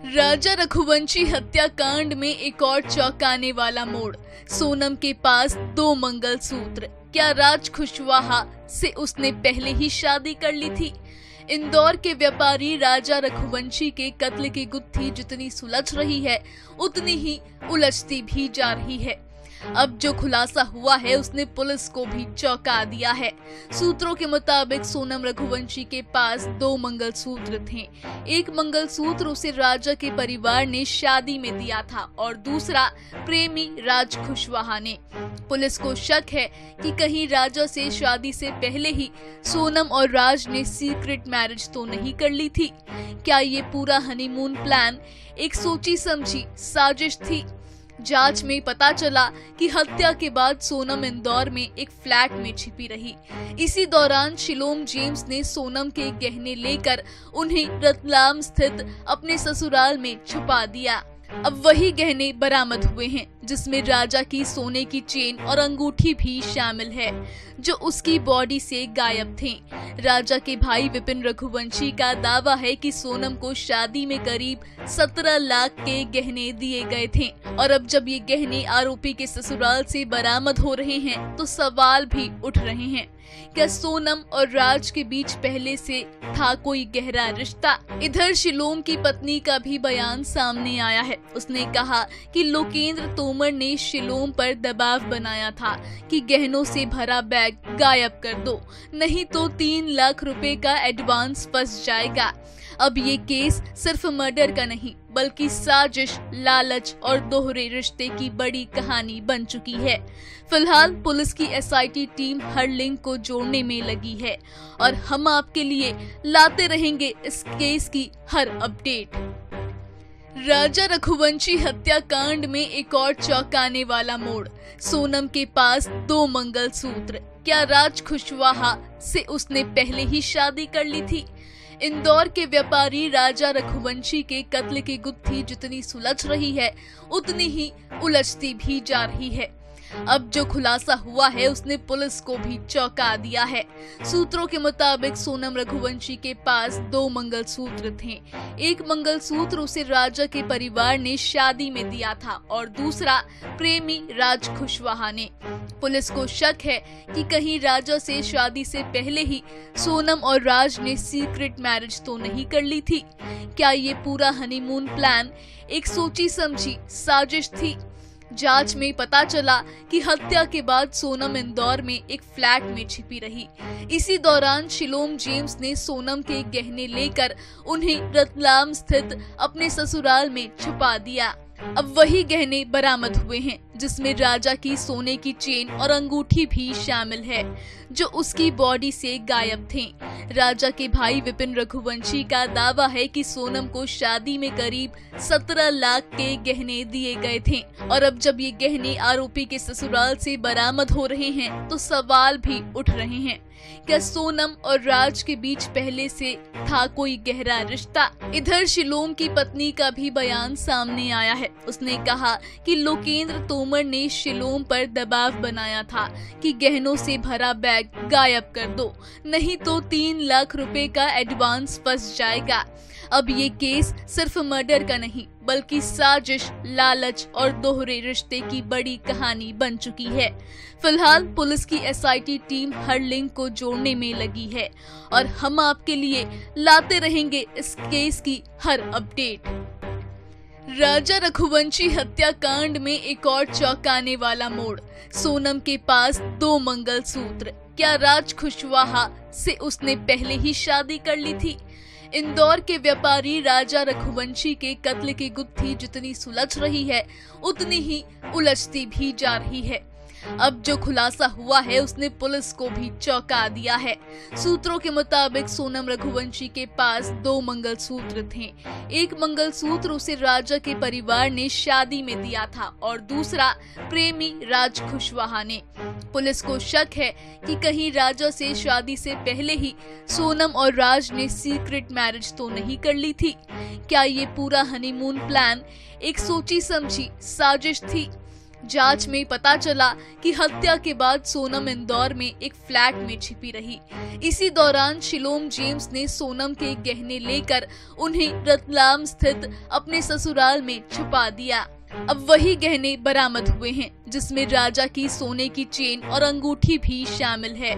राजा रघुवंशी हत्याकांड में एक और चौंकाने वाला मोड़। सोनम के पास 2 मंगलसूत्र। क्या राज कुशवाहा से उसने पहले ही शादी कर ली थी? इंदौर के व्यापारी राजा रघुवंशी के कत्ल की गुत्थी जितनी सुलझ रही है, उतनी ही उलझती भी जा रही है। अब जो खुलासा हुआ है उसने पुलिस को भी चौंका दिया है। सूत्रों के मुताबिक सोनम रघुवंशी के पास 2 मंगलसूत्र थे। एक मंगलसूत्र उसे राजा के परिवार ने शादी में दिया था और दूसरा प्रेमी राज कुशवाहा ने। पुलिस को शक है कि कहीं राजा से शादी से पहले ही सोनम और राज ने सीक्रेट मैरिज तो नहीं कर ली थी। क्या ये पूरा हनीमून प्लान एक सोची समझी साजिश थी? जांच में पता चला कि हत्या के बाद सोनम इंदौर में एक फ्लैट में छिपी रही। इसी दौरान शिलोम जेम्स ने सोनम के गहने लेकर उन्हें रतलाम स्थित अपने ससुराल में छुपा दिया। अब वही गहने बरामद हुए हैं जिसमें राजा की सोने की चेन और अंगूठी भी शामिल है, जो उसकी बॉडी से गायब थे। राजा के भाई विपिन रघुवंशी का दावा है कि सोनम को शादी में करीब 17 लाख के गहने दिए गए थे और अब जब ये गहने आरोपी के ससुराल से बरामद हो रहे हैं तो सवाल भी उठ रहे हैं। क्या सोनम और राज के बीच पहले से था कोई गहरा रिश्ता? इधर शिलोम की पत्नी का भी बयान सामने आया है। उसने कहा कि लोकेंद्र तोमर ने शिलोम पर दबाव बनाया था कि गहनों से भरा बैग गायब कर दो, नहीं तो 3 लाख रुपए का एडवांस फंस जाएगा। अब ये केस सिर्फ मर्डर का नहीं बल्कि साजिश, लालच और दोहरे रिश्ते की बड़ी कहानी बन चुकी है। फिलहाल पुलिस की एसआईटी टीम हर लिंक को जोड़ने में लगी है और हम आपके लिए लाते रहेंगे इस केस की हर अपडेट। राजा रघुवंशी हत्याकांड में एक और चौंकाने वाला मोड़। सोनम के पास 2 मंगलसूत्र। क्या राज कुशवाहा से उसने पहले ही शादी कर ली थी? इंदौर के व्यापारी राजा रघुवंशी के कत्ल की गुत्थी जितनी सुलझ रही है, उतनी ही उलझती भी जा रही है। अब जो खुलासा हुआ है उसने पुलिस को भी चौंका दिया है। सूत्रों के मुताबिक सोनम रघुवंशी के पास 2 मंगलसूत्र थे। एक मंगलसूत्र उसे राजा के परिवार ने शादी में दिया था और दूसरा प्रेमी राज कुशवाहा ने। पुलिस को शक है कि कहीं राजा से शादी से पहले ही सोनम और राज ने सीक्रेट मैरिज तो नहीं कर ली थी। क्या ये पूरा हनीमून प्लान एक सोची समझी साजिश थी? जांच में पता चला कि हत्या के बाद सोनम इंदौर में एक फ्लैट में छिपी रही। इसी दौरान शिलोम जेम्स ने सोनम के गहने लेकर उन्हें रतलाम स्थित अपने ससुराल में छुपा दिया। अब वही गहने बरामद हुए हैं जिसमें राजा की सोने की चेन और अंगूठी भी शामिल है, जो उसकी बॉडी से गायब थे। राजा के भाई विपिन रघुवंशी का दावा है कि सोनम को शादी में करीब 17 लाख के गहने दिए गए थे और अब जब ये गहने आरोपी के ससुराल से बरामद हो रहे हैं तो सवाल भी उठ रहे हैं। क्या सोनम और राज के बीच पहले से था कोई गहरा रिश्ता? इधर शिलोम की पत्नी का भी बयान सामने आया है। उसने कहा कि लोकेंद्र तोमर ने शिलोम पर दबाव बनाया था कि गहनों से भरा बैग गायब कर दो, नहीं तो 3 लाख रुपए का एडवांस फंस जाएगा। अब ये केस सिर्फ मर्डर का नहीं बल्कि साजिश, लालच और दोहरे रिश्ते की बड़ी कहानी बन चुकी है। फिलहाल पुलिस की एसआईटी टीम हर लिंक को जोड़ने में लगी है और हम आपके लिए लाते रहेंगे इस केस की हर अपडेट। राजा रघुवंशी हत्याकांड में एक और चौंकाने वाला मोड़। सोनम के पास 2 मंगलसूत्र। क्या राज कुशवाहा से उसने पहले ही शादी कर ली थी? इंदौर के व्यापारी राजा रघुवंशी के कत्ल की गुत्थी जितनी सुलझ रही है, उतनी ही उलझती भी जा रही है। अब जो खुलासा हुआ है उसने पुलिस को भी चौंका दिया है। सूत्रों के मुताबिक सोनम रघुवंशी के पास 2 मंगलसूत्र थे। एक मंगलसूत्र उसे राजा के परिवार ने शादी में दिया था और दूसरा प्रेमी राज कुशवाहा ने। पुलिस को शक है कि कहीं राजा से शादी से पहले ही सोनम और राज ने सीक्रेट मैरिज तो नहीं कर ली थी। क्या ये पूरा हनीमून प्लान एक सोची समझी साजिश थी? जांच में पता चला कि हत्या के बाद सोनम इंदौर में एक फ्लैट में छिपी रही। इसी दौरान शिलोम जेम्स ने सोनम के गहने लेकर उन्हें रतलाम स्थित अपने ससुराल में छुपा दिया। अब वही गहने बरामद हुए हैं, जिसमें राजा की सोने की चेन और अंगूठी भी शामिल है,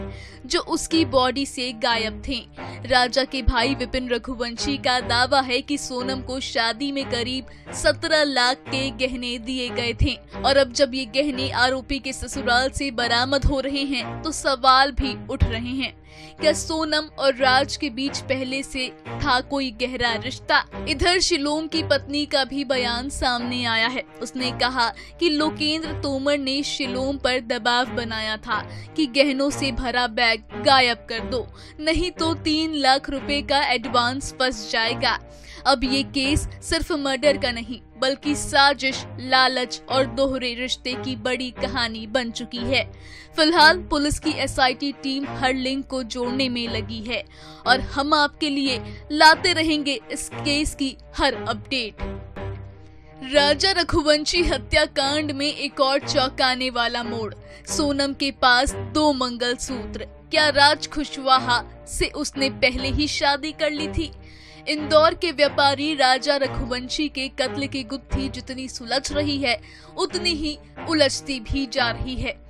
जो उसकी बॉडी से गायब थे। राजा के भाई विपिन रघुवंशी का दावा है कि सोनम को शादी में करीब 17 लाख के गहने दिए गए थे, और अब जब ये गहने आरोपी के ससुराल से बरामद हो रहे हैं तो सवाल भी उठ रहे हैं, क्या सोनम और राज के बीच पहले से था कोई गहरा रिश्ता? इधर शिलोम की पत्नी का भी बयान सामने आया है। उसने कहा कि लोकेंद्र तोमर ने शिलोम पर दबाव बनाया था कि गहनों से भरा बैग गायब कर दो, नहीं तो 3 लाख रुपए का एडवांस फंस जाएगा। अब ये केस सिर्फ मर्डर का नहीं, बल्कि साजिश, लालच और दोहरे रिश्ते की बड़ी कहानी बन चुकी है। फिलहाल पुलिस की एसआईटी टीम हर लिंक को जोड़ने में लगी है, और हम आपके लिए लाते रहेंगे इस केस की हर अपडेट। राजा रघुवंशी हत्याकांड में एक और चौंकाने वाला मोड़। सोनम के पास 2 मंगलसूत्र। क्या राज कुशवाहा से उसने पहले ही शादी कर ली थी? इंदौर के व्यापारी राजा रघुवंशी के कत्ल की गुत्थी जितनी सुलझ रही है, उतनी ही उलझती भी जा रही है।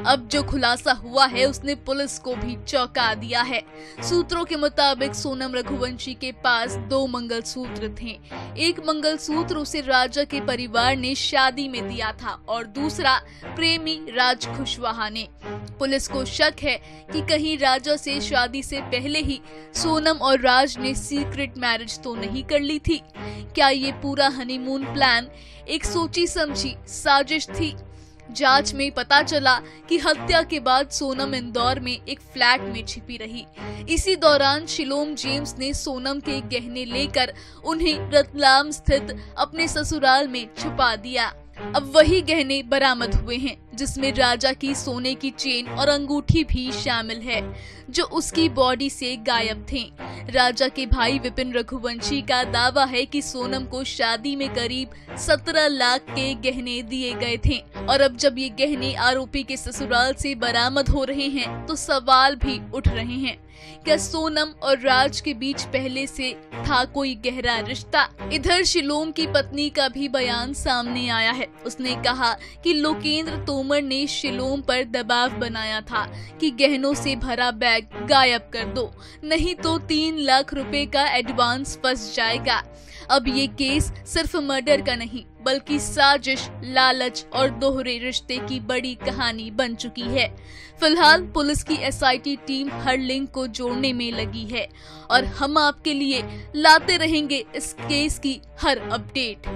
अब जो खुलासा हुआ है उसने पुलिस को भी चौंका दिया है। सूत्रों के मुताबिक सोनम रघुवंशी के पास 2 मंगलसूत्र थे। एक मंगलसूत्र उसे राजा के परिवार ने शादी में दिया था, और दूसरा प्रेमी राज कुशवाहा ने। पुलिस को शक है कि कहीं राजा से शादी से पहले ही सोनम और राज ने सीक्रेट मैरिज तो नहीं कर ली थी? क्या ये पूरा हनीमून प्लान एक सोची समझी साजिश थी? जांच में पता चला कि हत्या के बाद सोनम इंदौर में एक फ्लैट में छिपी रही। इसी दौरान शिलोम जेम्स ने सोनम के गहने लेकर उन्हें रतलाम स्थित अपने ससुराल में छुपा दिया। अब वही गहने बरामद हुए हैं, जिसमें राजा की सोने की चेन और अंगूठी भी शामिल है, जो उसकी बॉडी से गायब थे। राजा के भाई विपिन रघुवंशी का दावा है कि सोनम को शादी में करीब 17 लाख के गहने दिए गए थे, और अब जब ये गहने आरोपी के ससुराल से बरामद हो रहे हैं तो सवाल भी उठ रहे हैं, क्या सोनम और राज के बीच पहले से था कोई गहरा रिश्ता? इधर शिलोम की पत्नी का भी बयान सामने आया है। उसने कहा कि लोकेंद्र तोमर ने शिलोम पर दबाव बनाया था कि गहनों से भरा बैग गायब कर दो, नहीं तो 3 लाख रुपए का एडवांस फंस जाएगा। अब ये केस सिर्फ मर्डर का नहीं, बल्कि साजिश, लालच और दोहरे रिश्ते की बड़ी कहानी बन चुकी है। फिलहाल पुलिस की एसआईटी टीम हर लिंक को जोड़ने में लगी है, और हम आपके लिए लाते रहेंगे इस केस की हर अपडेट।